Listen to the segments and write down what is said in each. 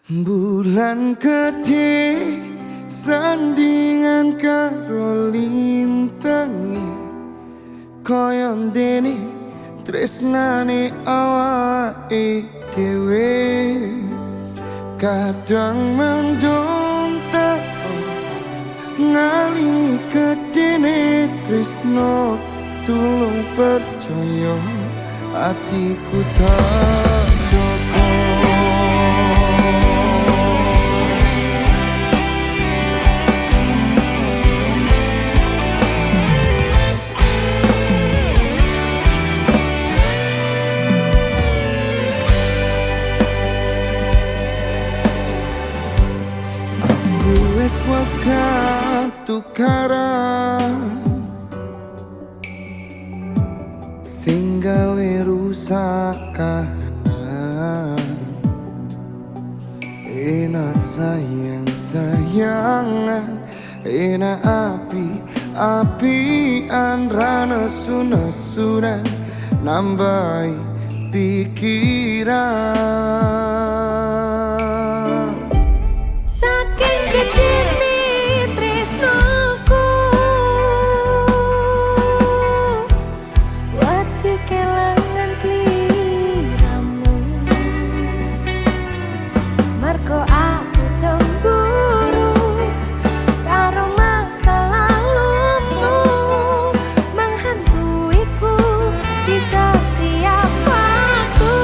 Bulan gede sandingan karo lintangi kaya ndene tresnane awake dhewe kadang mendung teko ngalingi gedene tresno tulung percaya atiku tak joko. Wes wakat tukaran sing gawe rusakan enak sayang-sayangan enak api-apian rana sunan nambahi pikiran. Saking gedene tresnoku wedi kelangan sliramu mergo aku cemburu karo masa lalumu menghantuiku di setiap waktu.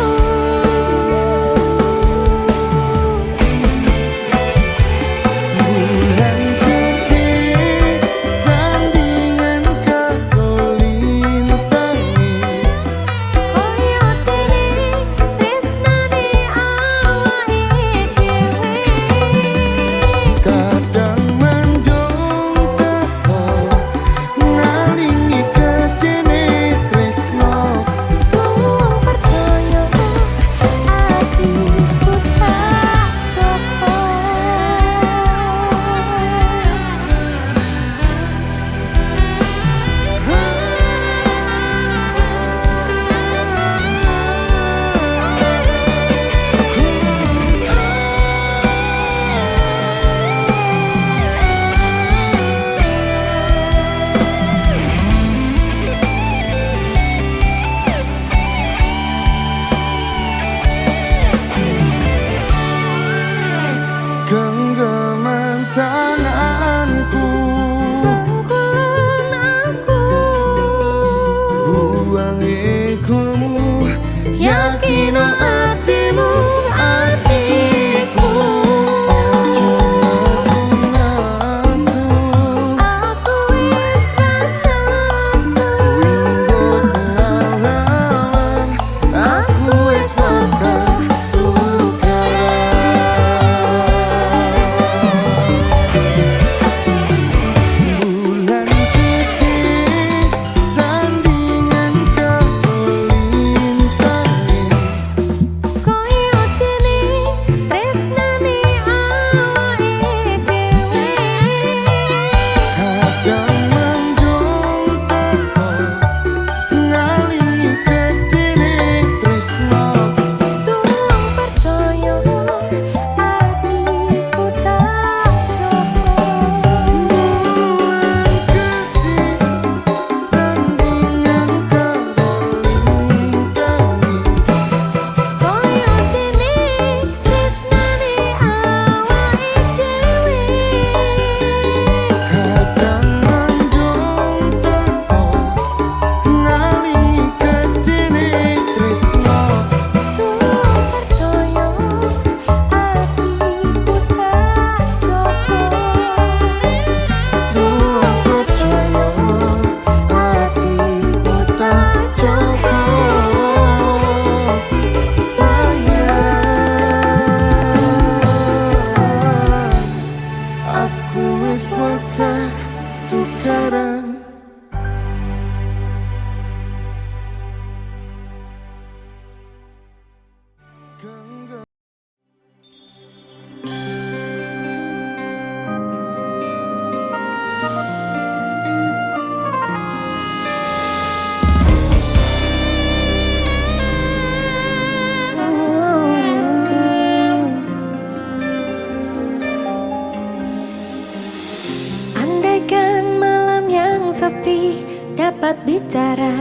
bicara.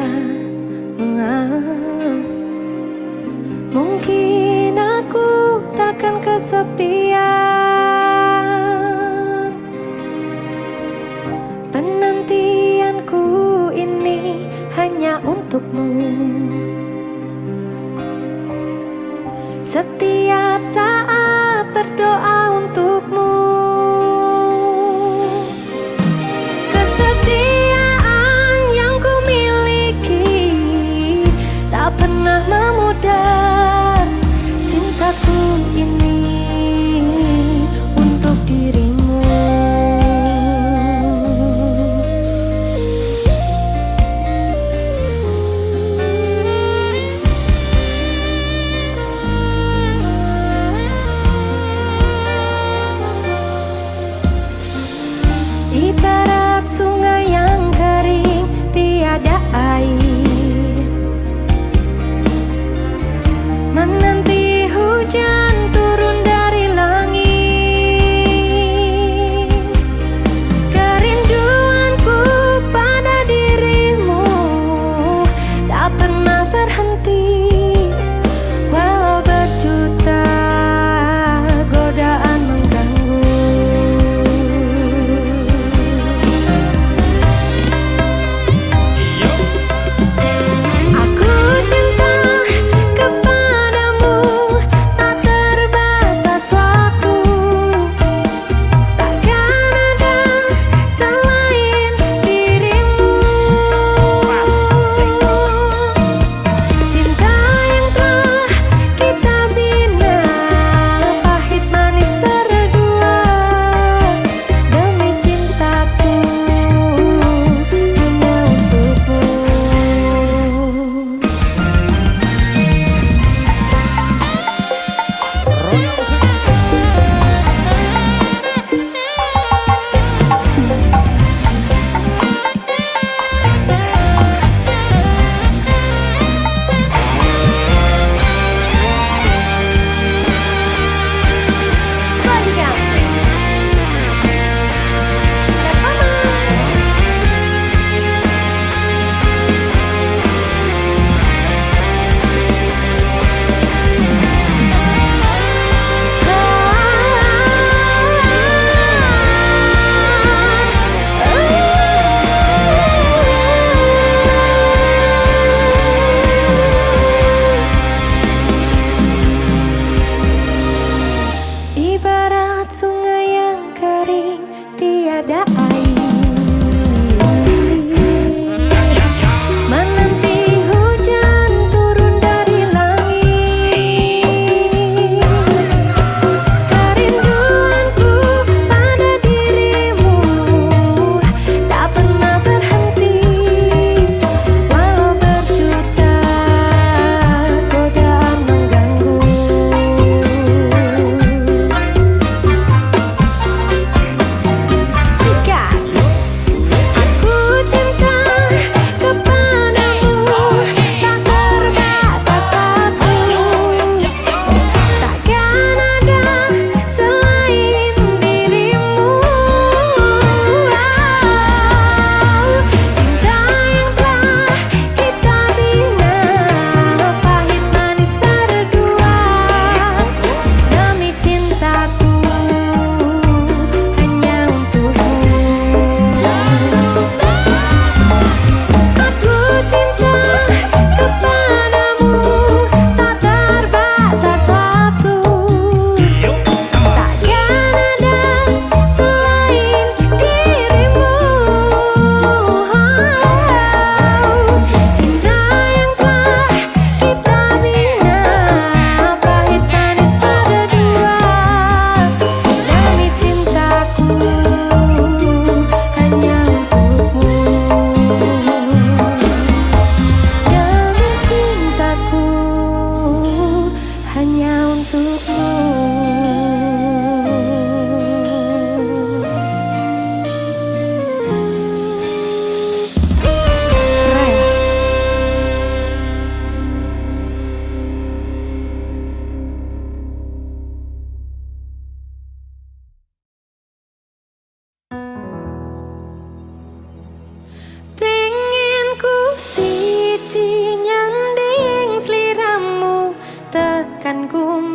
Mungkin aku takkan kesepian. Penantianku ini hanya untukmu. Setiap saat berdoa untukmu. Kesetiaan yang ku miliki tak pernah memudar. Cintaku ini untuk dirimu.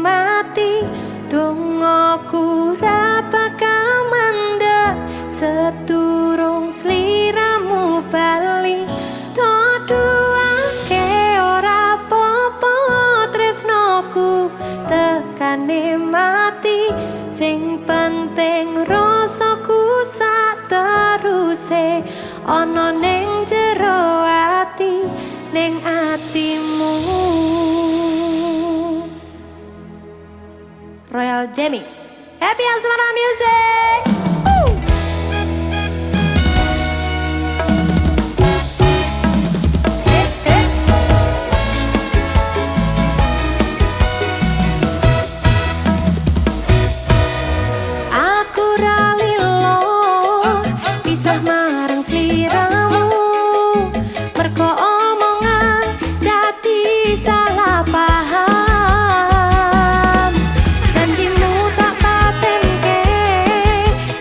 mati. Dongoku ra bakal mandek seturung sliramu bali. Toduake ora popo tresnoku tekane mati. Sing penting rasaku sak teruse ana ning jero ati, ning atimu. Royal Jamie, Happy Asmara Music. Woo! Aku ra lilo pisah marang sliramu, merko omongan dadi salah paham. Janjimu tak patenke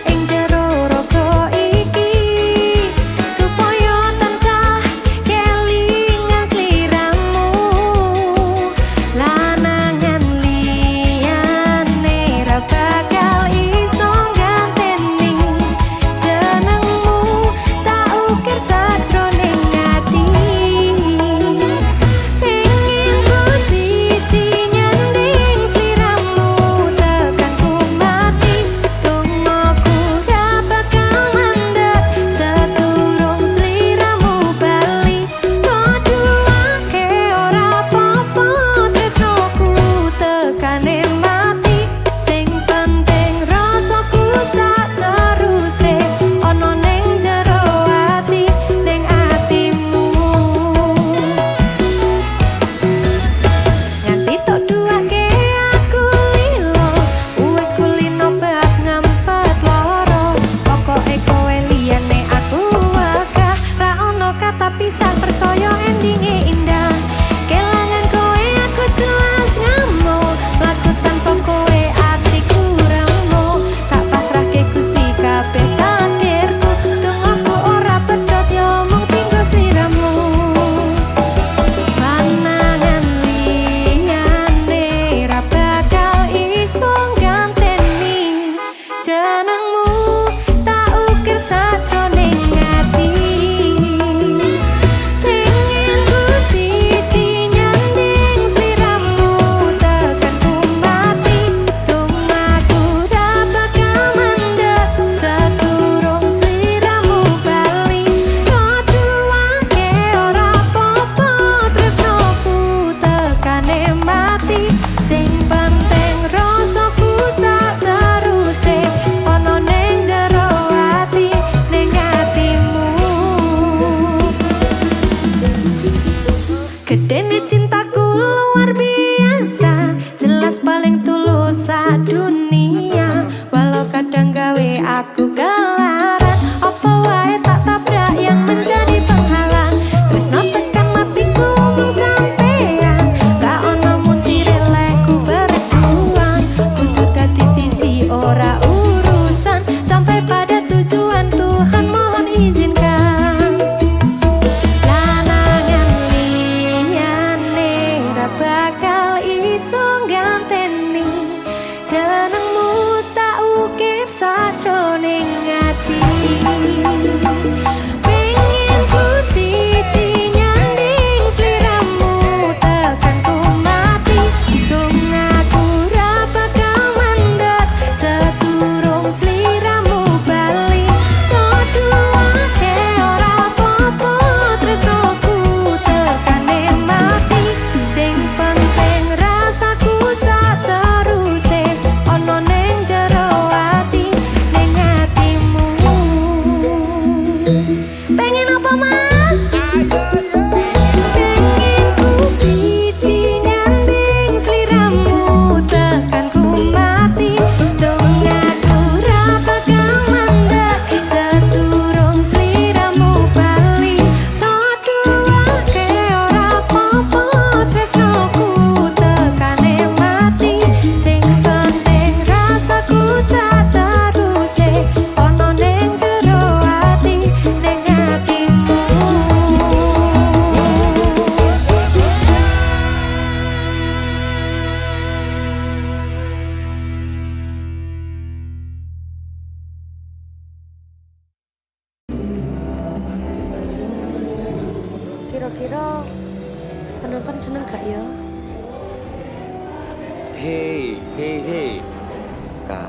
ing Kira-kira penonton seneng gak ya? Hei, Kak,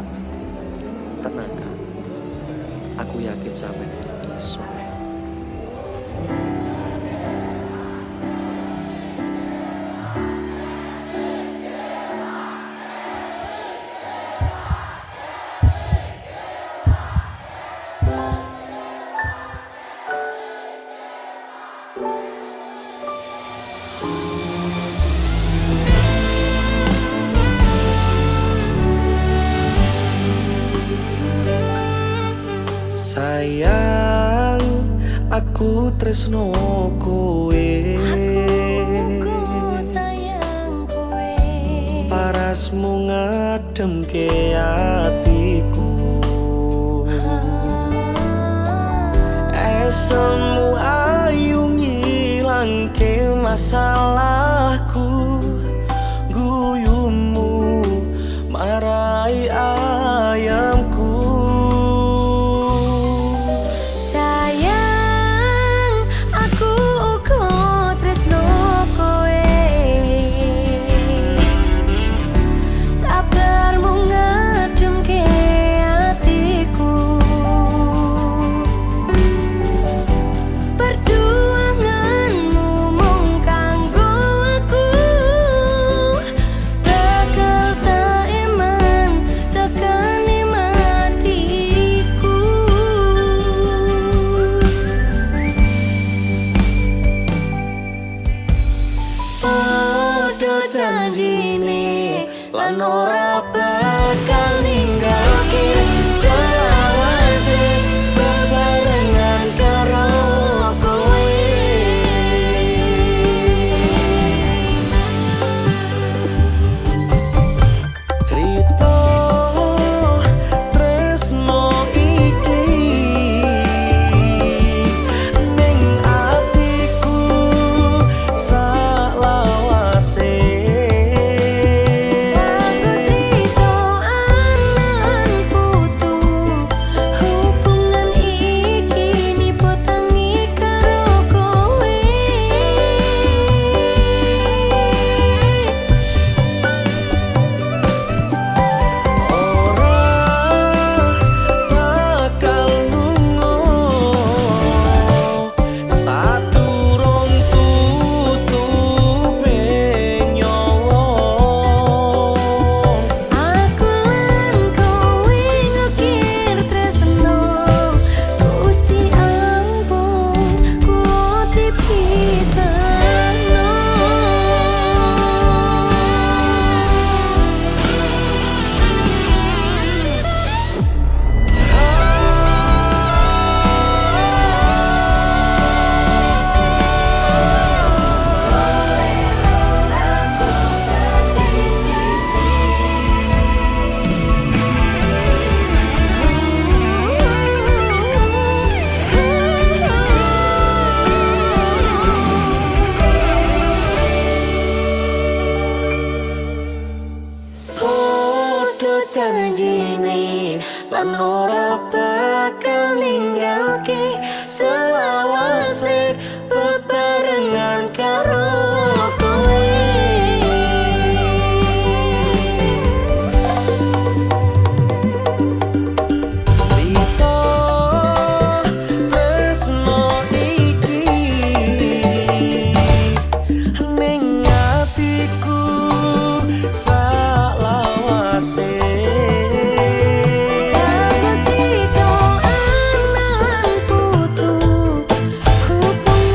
tenang Kak. Aku yakin sampean iso. Sayang, aku tresno kowe. Aku sayang kowe. Parasmu ngademke atiku. Esemu ayu ngilangke masalahku. Guyumu marai ayamku. Janjine lan ora bakal ninggalke selawase bebarengan karo kowe. Cerita tresno iki ning atiku salawase. Janjine lan ora bakal ninggalke selawase bebarengan karo kowe. Cerita tresno iki ning atiku salawase. Hubungan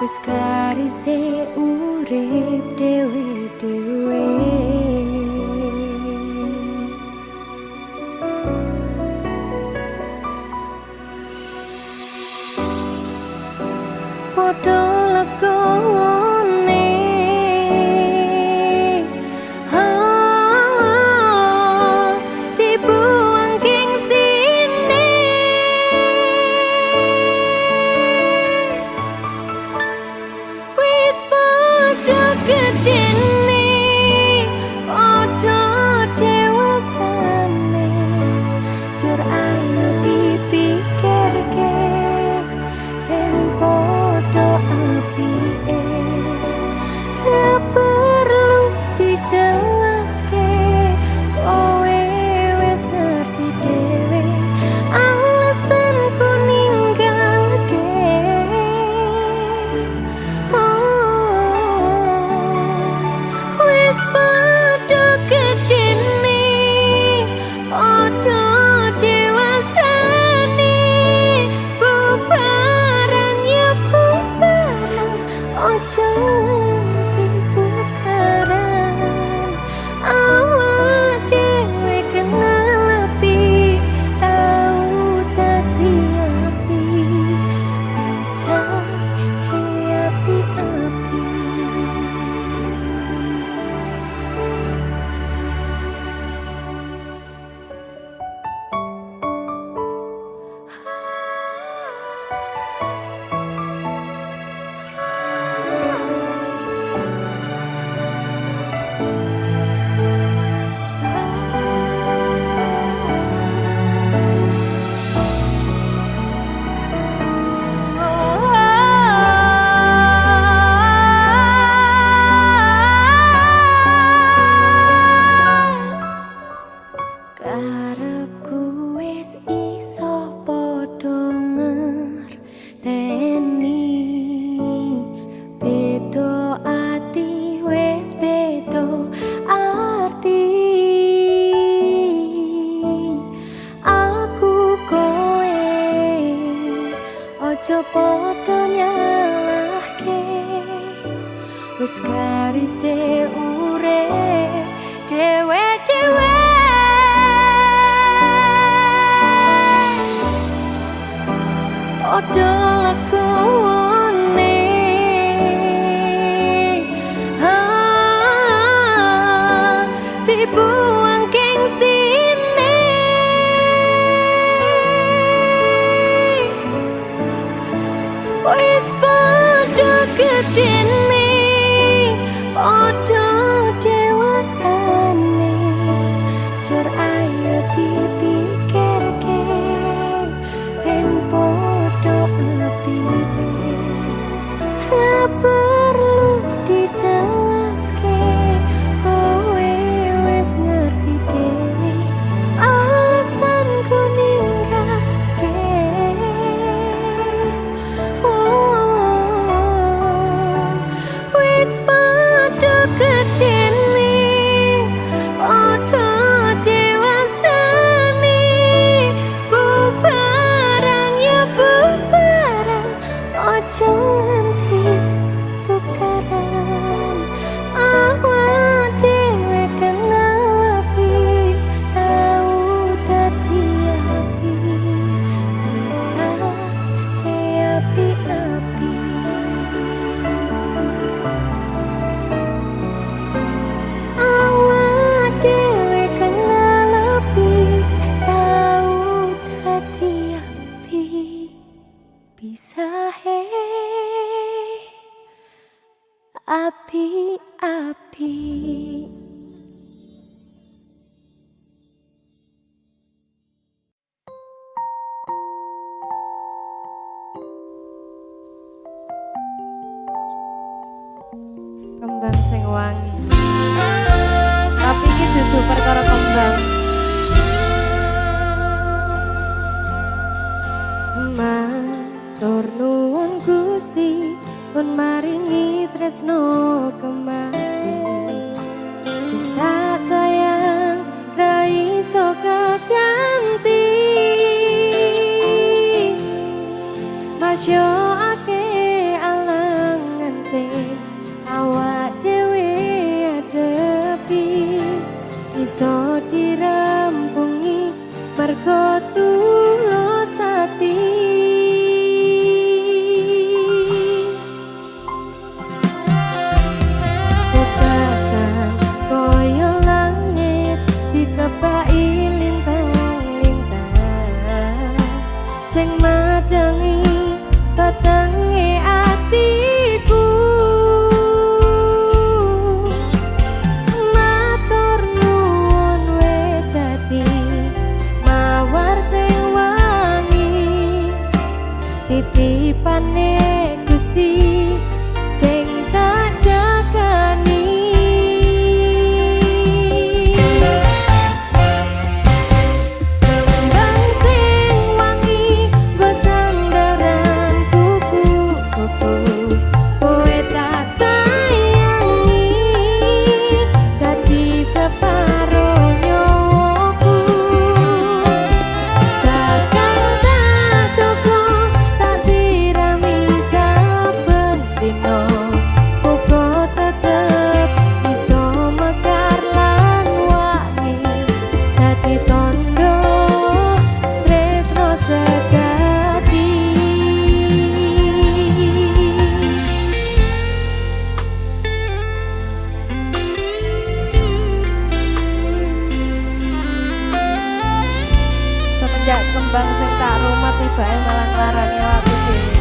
wis karise urip dewe-dewe. Padha legone dibuang king sini, wis padha gedene, padha dewasane, jur ayo dipikirke ben padha apike, ra perlu dijelaske, kowe wis ngerti dhewe alasanku ninggalke. Wis padha gedene, padha dewasane, bubaran ya bubaran, ojo nganti tukaran. Awak dhewe kenal api, tau dadi api, bisa api-api. Karepku wis iso padha ngerteni, beda ati wis beda arti. Aku kowe ojo padha nyalahke, wis karise urip dewe-dewe. Padha lakone dibuang king sini, wis padha gedene, padha dewasane, jur ayo dipikirke ben padha apike, ra perlu dijelaske, kowe wis ngerti dhewe alasanku ninggalke. Wis padha gedene, padha dewasane, bubaran ya bubaran, ojo nganti tukaran. Awak dhewe kenal api, tau dadi api, bisa api-api. Awak dhewe kenal api, tau dadi api, bisa api-api. Kembang sing wangi, tapi iki dudu perkara kembang. Matur nuwun Gusti, pun maringi tresno kembali, cinta sayang ra iso keganti. Masya ake alam dino uga tetep iso mekar lan wangi dadi tondo tresno sejati. Semenjak kembang sing tak rumah tibake malah nglarani awakku dhewe.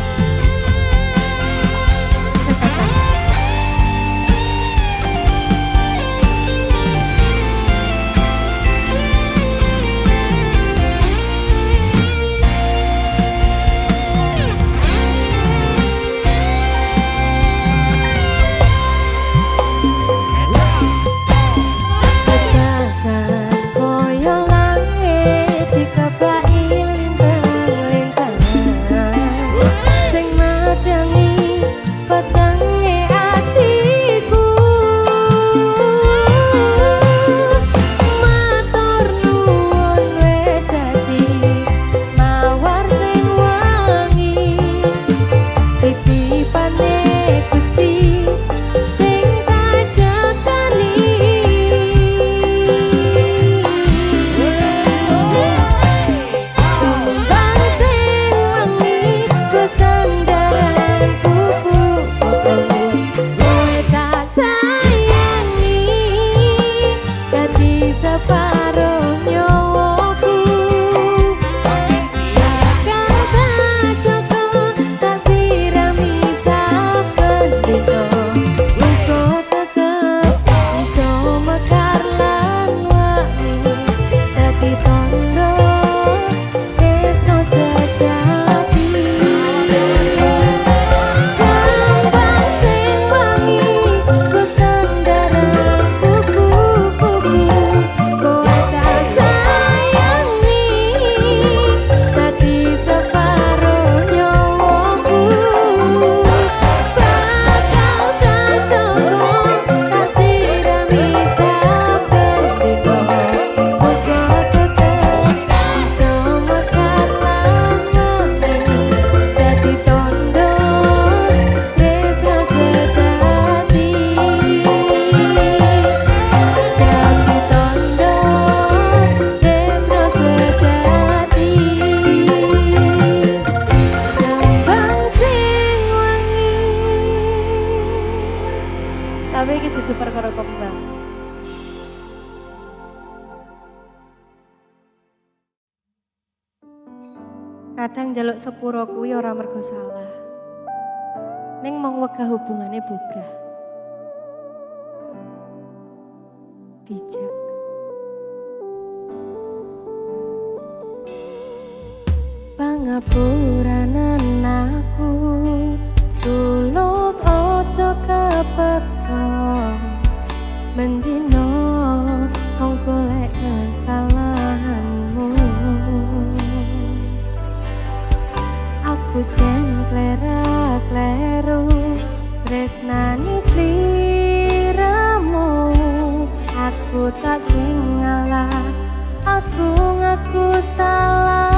Tapi iki dudu perkara kembang. Kadang njaluk sepuro kuwi ora mergo salah. Ning mung wegah hubungane bubrah. Bijak. Pangapuranen aku tulus ojo kepeksa mendino wong golek kesalahanmu. Aku jen klera-kleru tresnani sliramu. Aku tak sing ngalah, aku ngaku salah.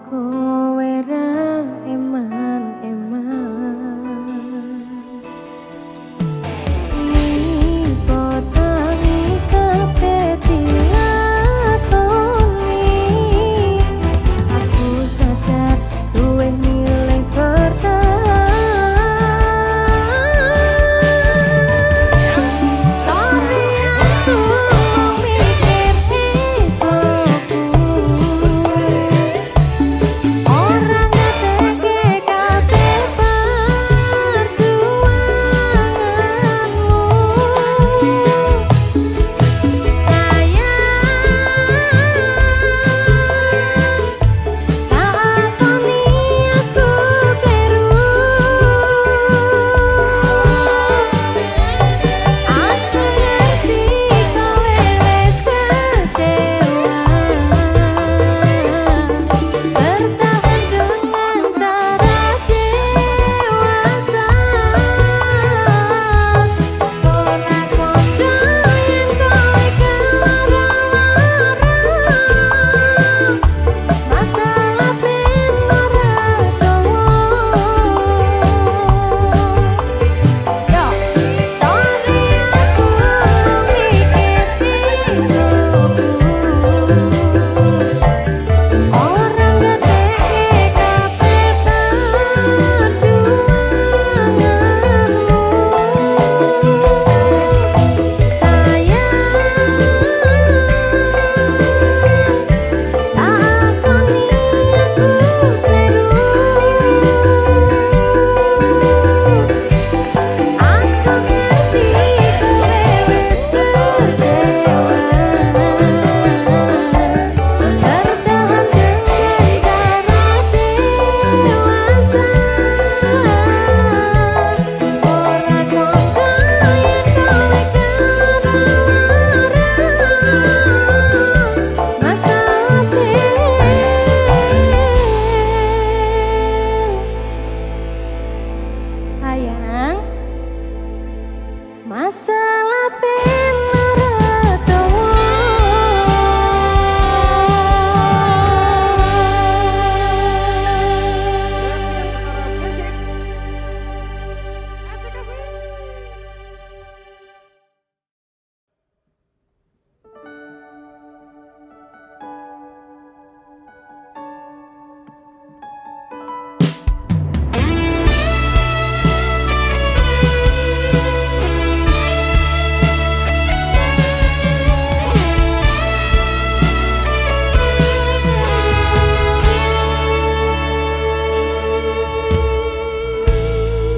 kowe ra eman-eman nipo tangi kabeh dilakoni aku sadar duwe nilai bertahan sorry aku mikir egoku orang ngeteke kabeh perjuanganmu sayang tak akoni aku kleru aku ngerti kowe wis kecewa bertahan dengan cara dewasa ora kondo yen kowe kelarang masalah ben ora dawa yo sorry aku mikir egoku orang ngeteke kabeh perjuanganmu sayang tak akoni aku kleru aku ngerti kowe wis kecewa bertahan dengan cara dewasa ora kondo yen kowe kelarang masalah sayang masalah ben ora dawa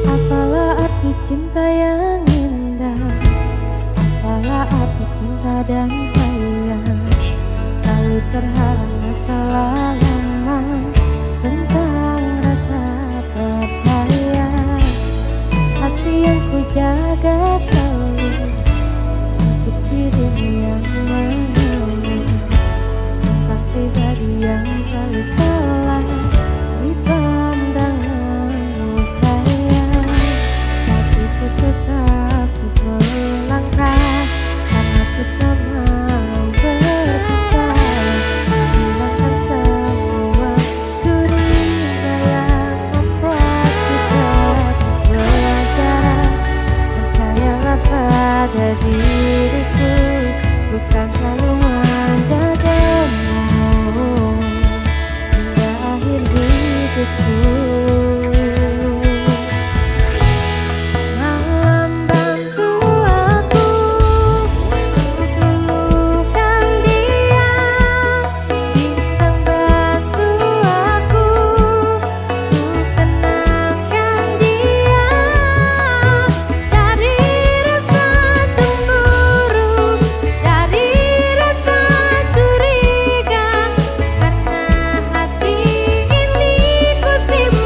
apalah arti cinta yang indah apalah arti cinta dan sayang selalu terhalang masalah lama tentang rasa percaya hati yang ku jaga selalu untuk dirimu yang mengeluh tentang pribadi yang selalu salah di pandanganmu sayang tapi ku tetap terus melangkah karena ku tak mau berpisah hilangkan semua curiga yang membuat kita terus belajar percayalah pada diriku bukan selalu menjagamu hingga akhir hidupku malam bantu aku untuk luluhkan dia bintang bantu aku untuk tenangkan dia dari rasa cemburu dari rasa curiga karena hati ini ku simpan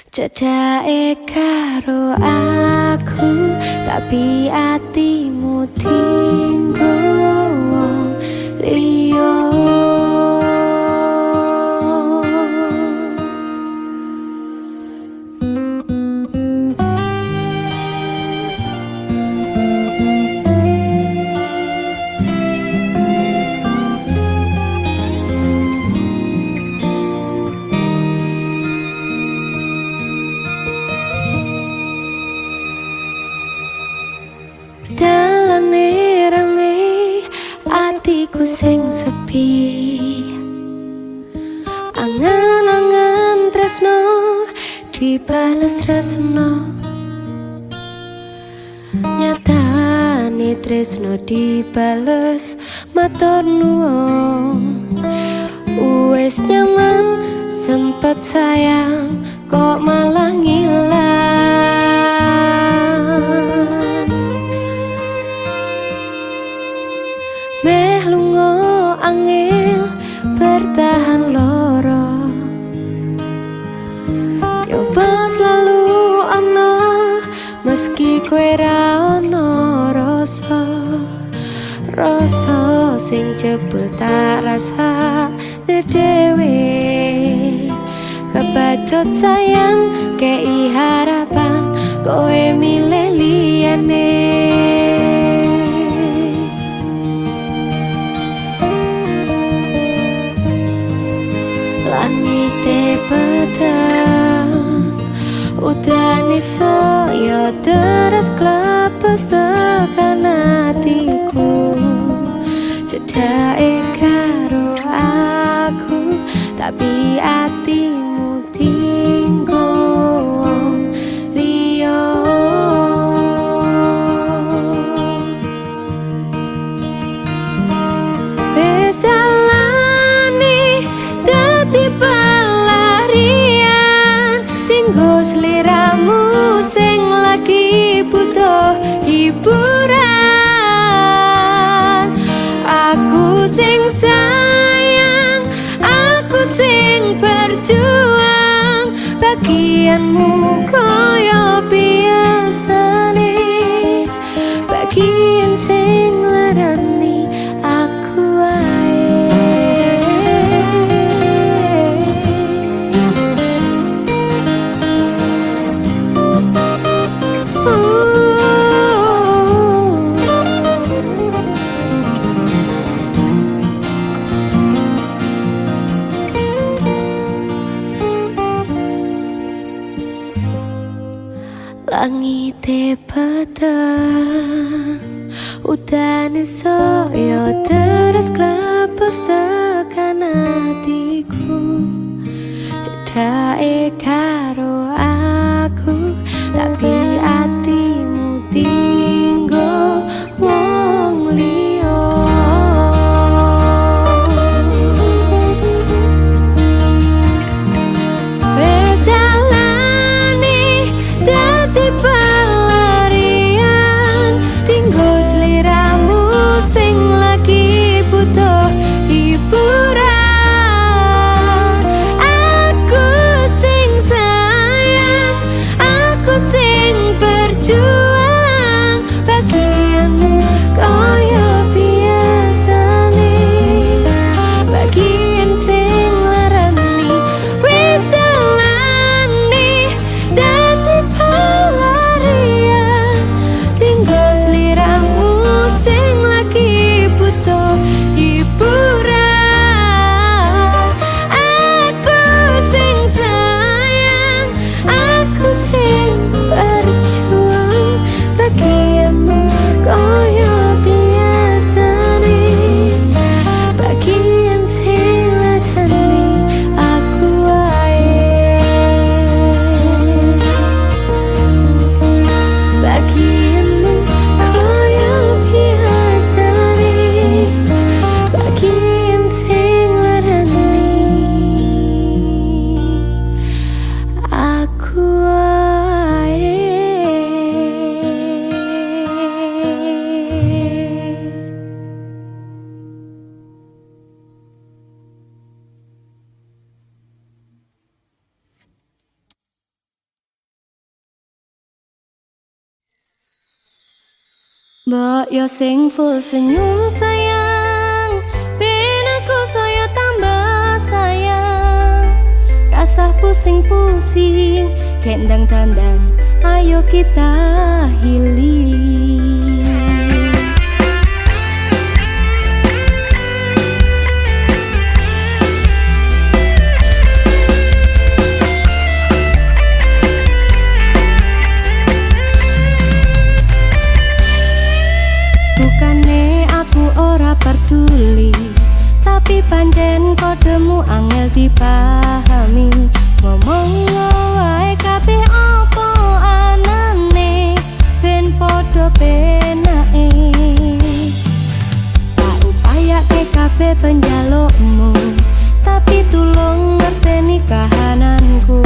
Cedake karo aku, tapi atimu tinggo wong liya. Dalane rame atiku sing sepi, angan-angan tresno dibales tresno, nyatane tresno dibales matur nuwun. Wes nyaman sempet sayang kok malah ngilang. Meh lungo angel bertahan loro, coba selalu ana meski kowe ra ono rasa. Rasa sing jebul tak rasa dhewe, kebacut sayang kei harapan kowe milih liyane. Langite petang, udane saya terus klepes tekan hatiku. Cedake karo aku, tapi atimu tinggo wong liya. Wes dalane dadi pelarian, tinggo sliramu sing lagi butuh hiburan. Aku sing sayang, aku sing berjuang, bagianmu koyo biasane, bagian sing larani aku ae. Langite petang, udane saya terus klepes tekan hatiku. Cedake karo aku, tapi atimu tinggo wong liya. Wes dalane dadi pelarian, tinggo sliramu sing lagi butuh hiburan. Aku sing sayang, Mbok yo sing full senyum sayang, ben aku saya tambah sayang. Rasa pusing-pusing, kendang tandan, ayo kita healing. Bukane aku ora peduli, tapi pancen kodemu angel dipahami. Ngomong wae kabeh apa anane, ben podo penake. Tak upayake kabeh penjalukmu, tapi tulung ngerteni kahananku.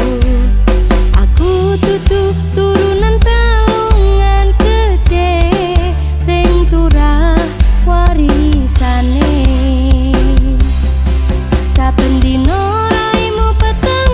Aku tutu turunan pelungan gede, sing turah warisane. Saben dino raimu peteng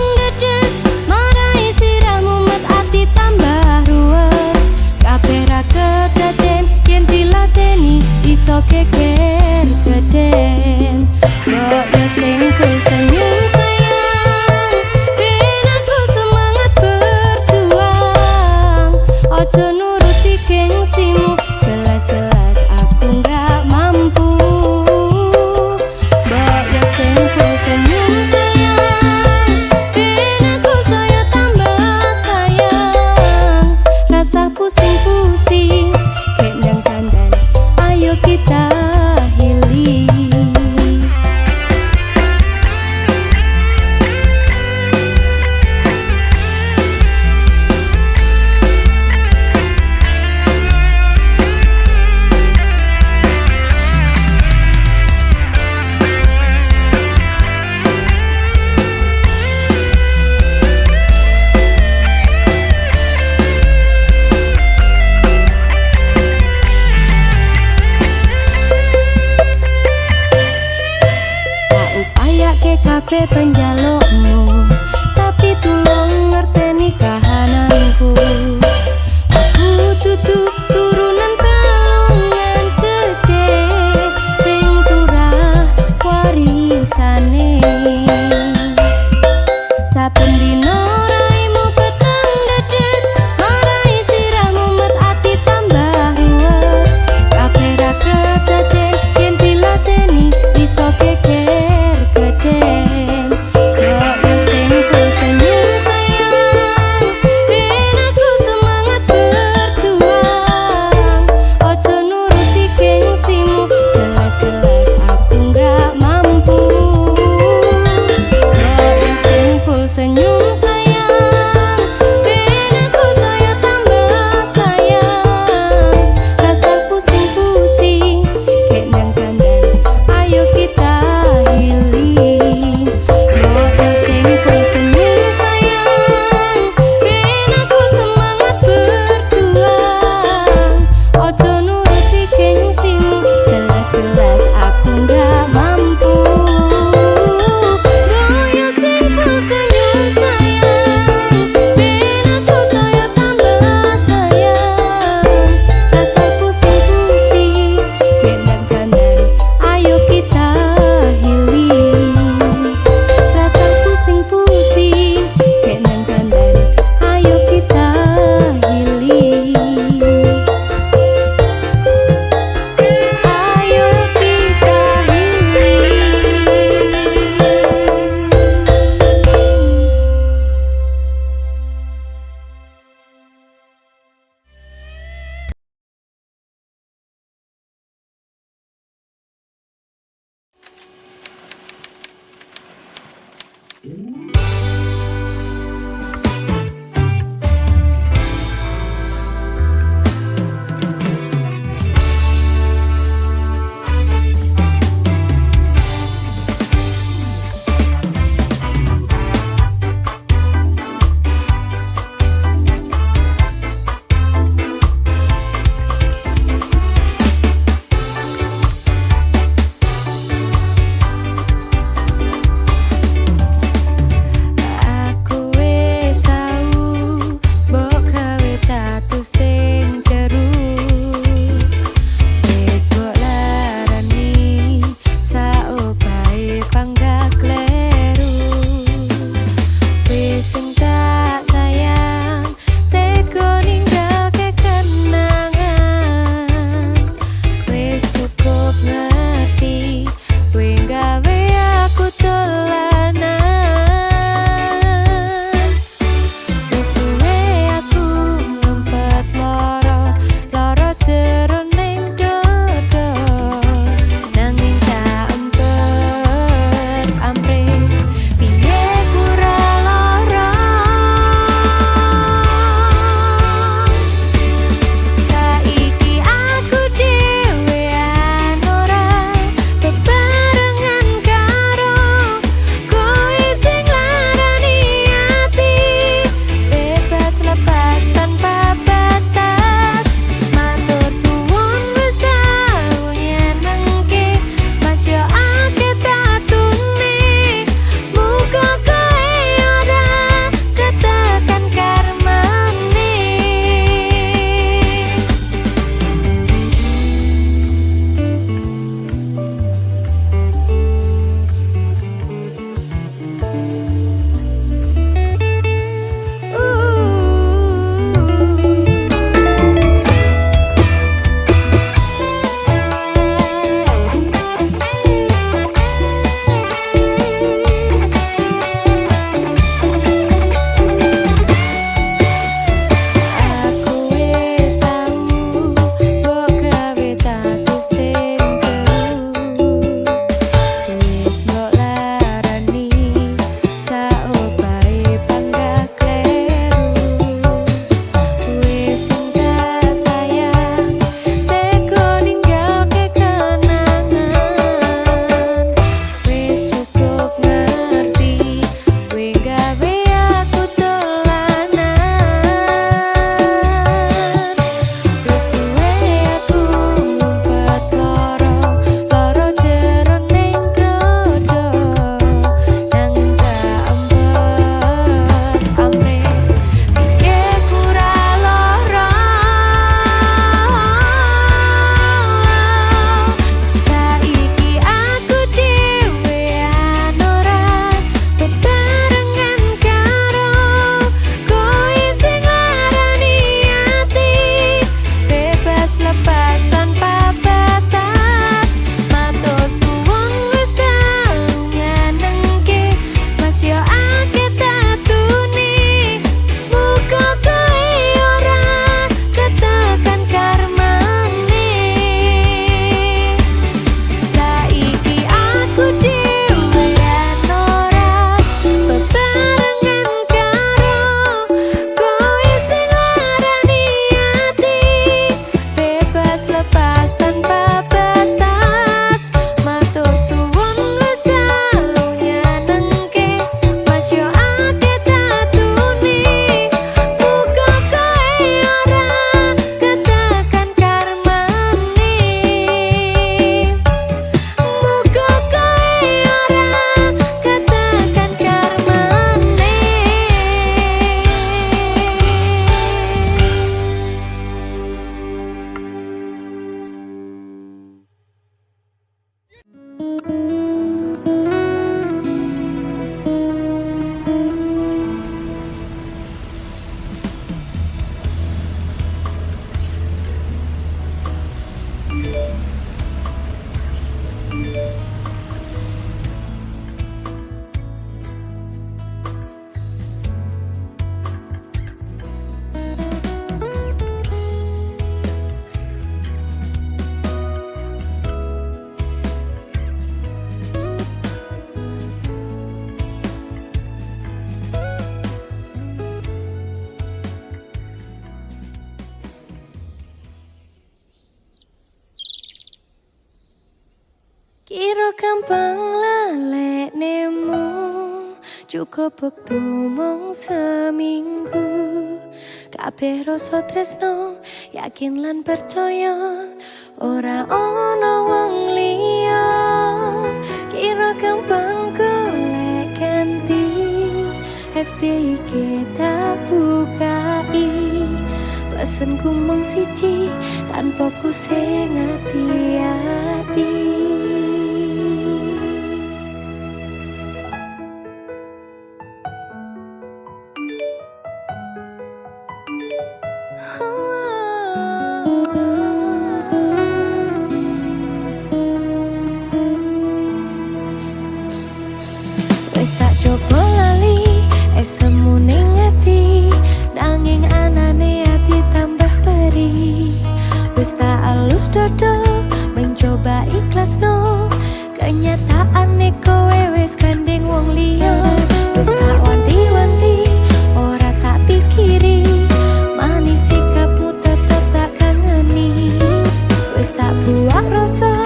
Kira gampang laleknemu, cukup wektu mung seminggu. Kabeh rasa tresno, yakin lan percaya, ora ono wong liya. Kira gampang golek ganti, FBI kita bukai. Pesenku mung siji, tanpa ku sing hati-hati. Wes tak coba lali, esemu ning ati, nanging anane ati tambah perih. Wes tak alus dodo, mencoba ikhlas no, kenyataane kowe wes gandeng wong liya. Wes tak wanti-wanti, ora tak pikiri, manis sikapmu tetep tak kangeni. Wes tak buak rasa,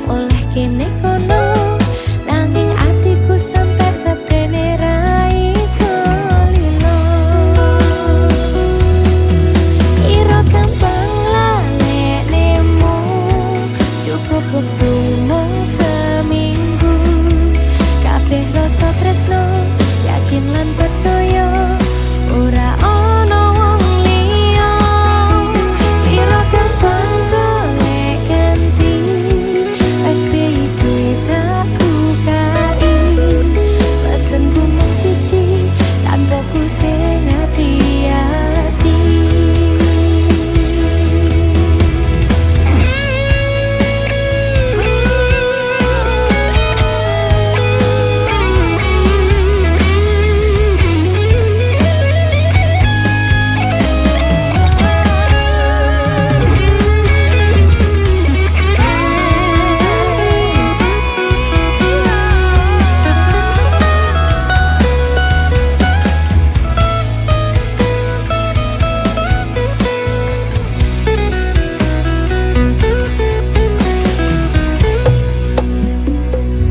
oleh kene kono, nanging atiku sampai seprene ra iso lilo. Kira gampang laleknemu, cukup wektu mung seminggu. Kabeh rasa tresno, yakin lan percaya, ora ono wong liya. Kira gampang golek ganti, FBI kita bukai. Pesenku mung siji, tanpa ku sing hati-hati.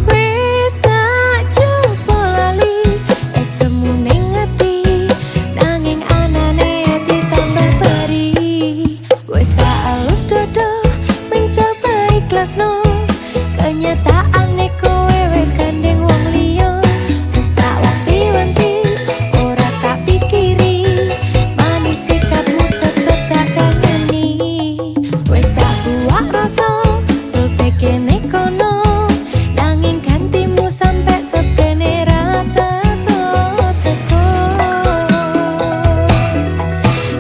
Wes tak coba lali, esemu ning ati, nanging anane ati tambah perih. Wes tak alus dodo, mencoba ikhlas no, kenyataane kowe wes gandeng wong liya. Wes tak wanti-wanti, ora tak pikiri, manis sikapmu tetep tak kangeni. Wes tak buak rasa, full kene kono, nanging gantimu sampai sepene ra teko-teko.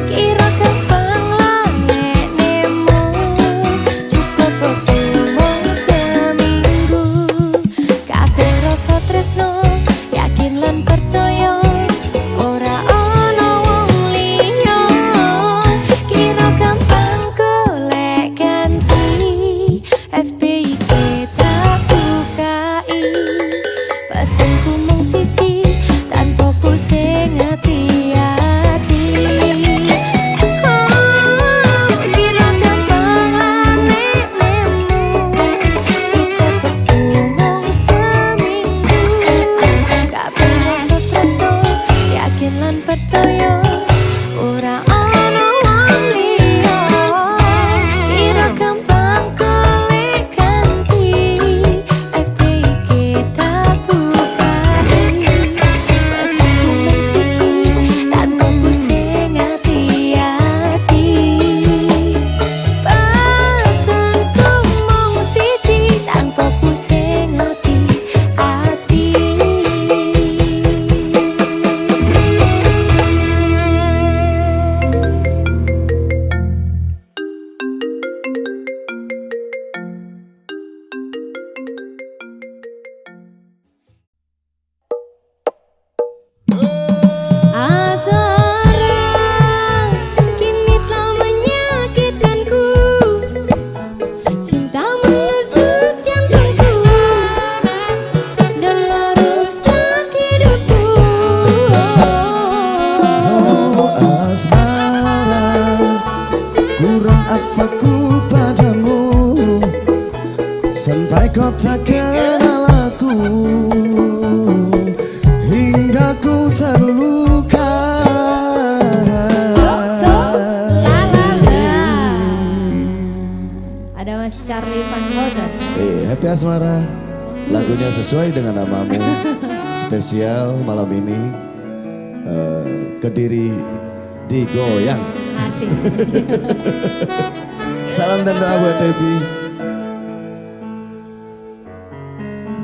Kira gampang laleknemu, cukup wektu mung seminggu. Kabeh rasa tresno, yakin lan percaya, ora ono wong liya. Kira gampang golek ganti, FBI kita bukai. Pesenku mung siji, tanpa ku sing hati-hati. Kira gampang laleknemu, cukup wektu mung seminggu. Kabeh rasa tresno, yakin lan percaya, ora ono wong liya. Kira gampang golek ganti, FBI kita bukai. Pesenku mung siji, tanpa ku sing hati-hati. Pesenku mung siji, tanpa ku sing hati-hati. kau tak kenal aku, hingga ku terluka. La la la. Ada Mas Charlie Van Houten. Happy Asmara, lagunya sesuai dengan namamu. Spesial malam ini, Kediri digoyang. Asik. Salam dan doa buat Happy.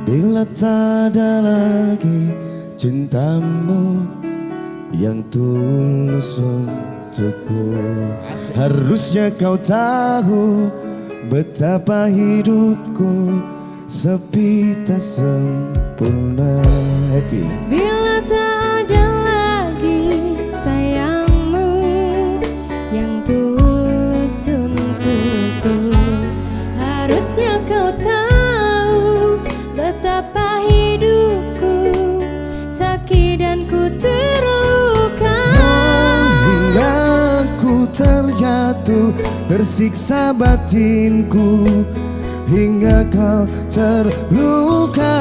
Bila tak ada lagi cintamu yang tulus untukku, harusnya kau tahu betapa hidupku sepi tak sempurna. Happy. Bila tak ada lagi sayangmu yang tulus untukku, harusnya kau tahu betapa hidupku sakit dan ku terluka. Hingga ku terjatuh, tersiksa batinku, hingga kau terluka.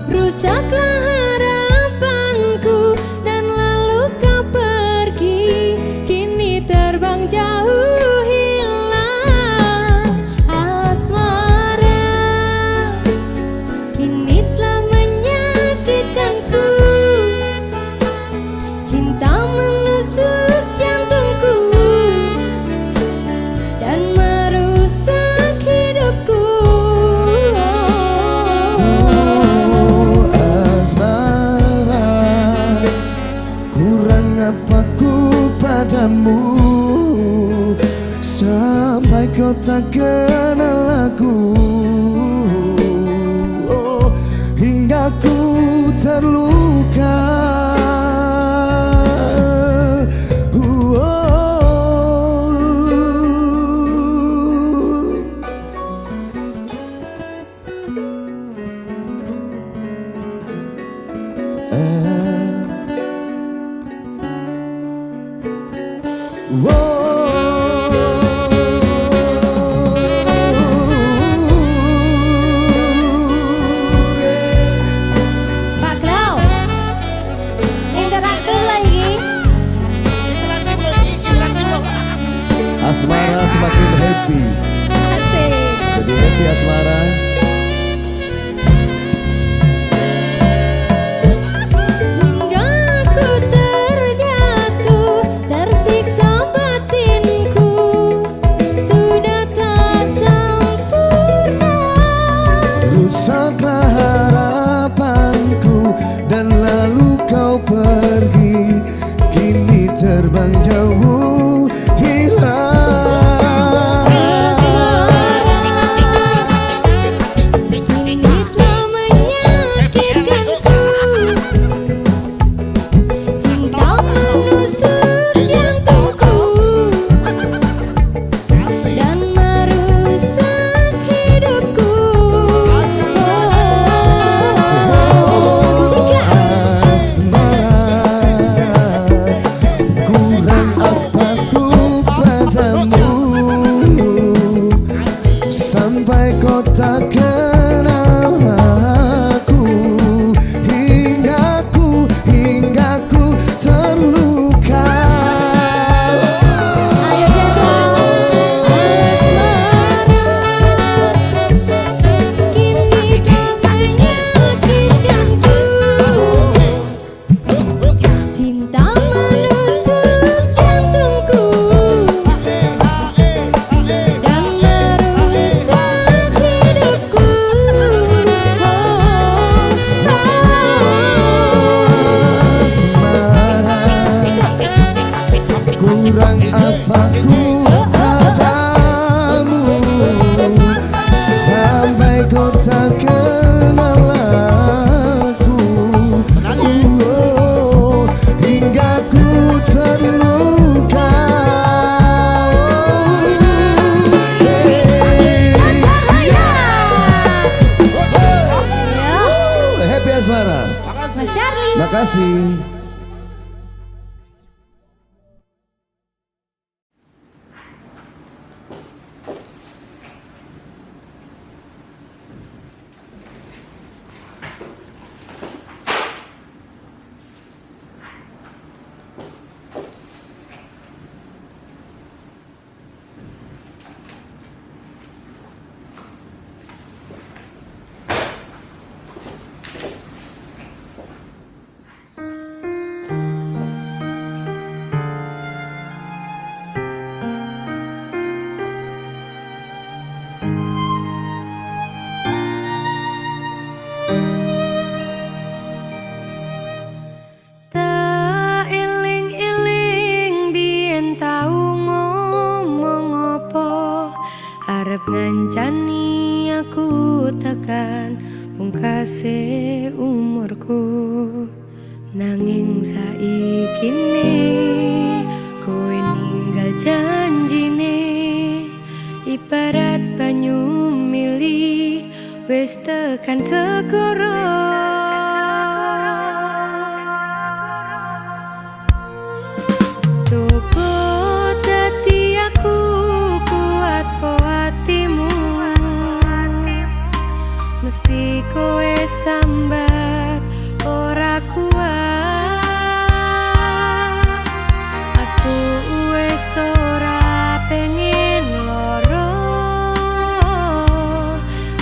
Rusaklah harapanku dan lalu kau pergi, kini terbang jauh hilang. Asmara kini telah menyakitkanku, cinta menusuk jantungku dan merusak hidupku. Apaku padamu sampai kau tak kenal aku, hingga ku terluka. Pak Klau, interaktif lagi. Asmara semakin happy. Asik. Jadi happy Asmara. Hingga ku terjatuh, tersiksa batinku, sudah tak sempurna. Rusaklah harapanku dan lalu kau pergi, kini terbang jauh hilang. Kini telah menyakitkanku, cinta menusuk jantungku dan merusak hidupku. Kurang apa ku padamu sampai kau tak kenal aku, hingga ku terluka. Ayo Jendral Asmara, kini kau menyakitkanku, cinta menusuk jantungku dan merusak hidupku. Kurang apa ku padamu sampai kau tak kenal aku, hingga ku terluka. Happy Asmara. Mas Charlie. Makasih. kini kowe ninggal janjine ibarat banyu mili wis tekan segara. Coba dadi aku kuat po hatimu, mesti kowe sambat ora kuat. Aku wis ora pengen loro,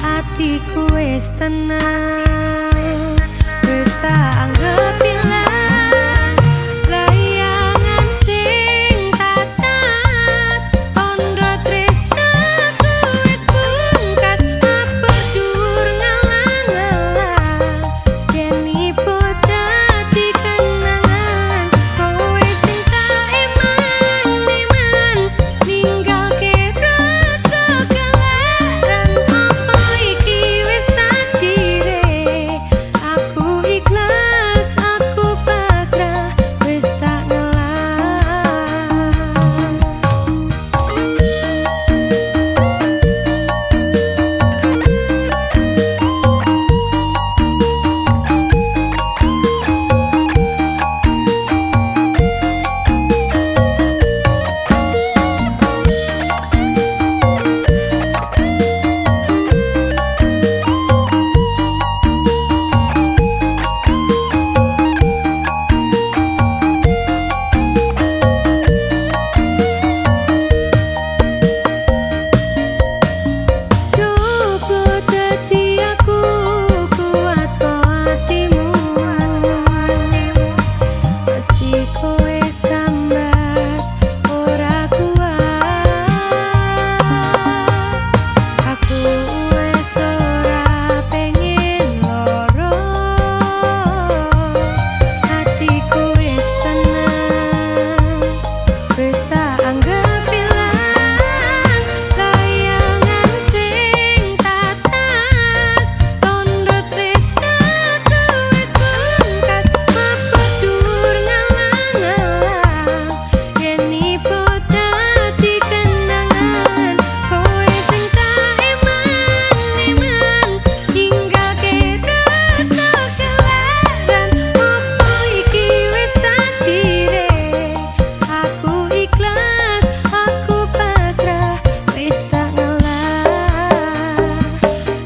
atiku wis tenang, wis tak anggap ilang layangan sing tatas. Tondo tresnaku wis pungkas, apa dur ngalang-alang yen ibu dadi kenangan. Kowe sing tak iman-iman ninggalke rasa gelaran. Apa iki wis takdire, aku ikhlas, aku pasrah, wis tak ngelang. Coba dadi aku kuat po hatimu, mesti kowe sambat ora kuat. Aku wis ora pengen loro, hatiku wis tenang, wis tak anggap ilang layangan sing tatas. Tondo tresnaku wis pungkas, apa dur ngalang-alang yen ibu dadi kenangan. Kowe sing tak iman-iman ninggalke rasa gelaran. Apa iki wis takdire, aku ikhlas, aku pasrah, wis tak ngelang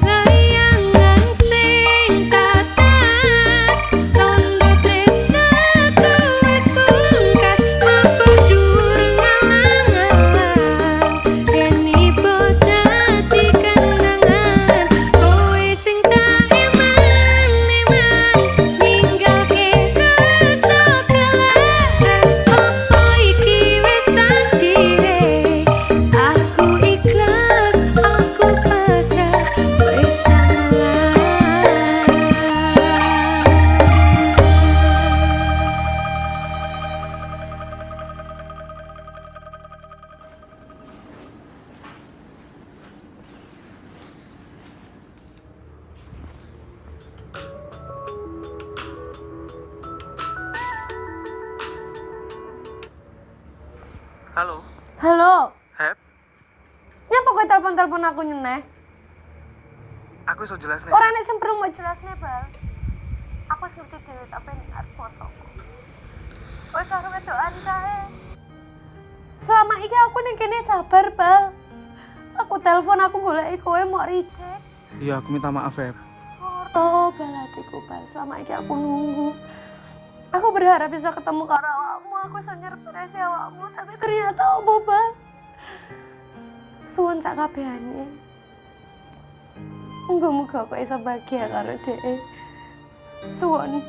layangan sing tatas. Tondo tresnaku wis pungkas, apa dur ngalang-alang yen ibu dadi kenangan. Kowe sing tak iman-iman ninggalke rasa gelaran. Apa iki wis takdire, aku ikhlas, aku pasrah, wis tak ngelang. Halo, Halo, Hep, nyapa kowe telepon-telepon aku nyeneh? aku iso jelas nih. Ora nek semprung mau jelasne, Bal. Aku wis ngerti dhewe tak pengen arep fotoku. Kowe karo wedokan kae. Selama iki aku ning kene sabar, Bal. Aku telepon, aku goleki kowe mau reject. Iya, aku minta maaf, Hep. Oh, Bal hatiku, Bal. Selama iki aku nunggu. Aku berharap bisa ketemu karo awakmu, aku iso nyerpresi awakmu, tapi ternyata opo, Bal? Suwun sak kabehane. Muga-muga aku iso bahagia karo dhek. Suwun.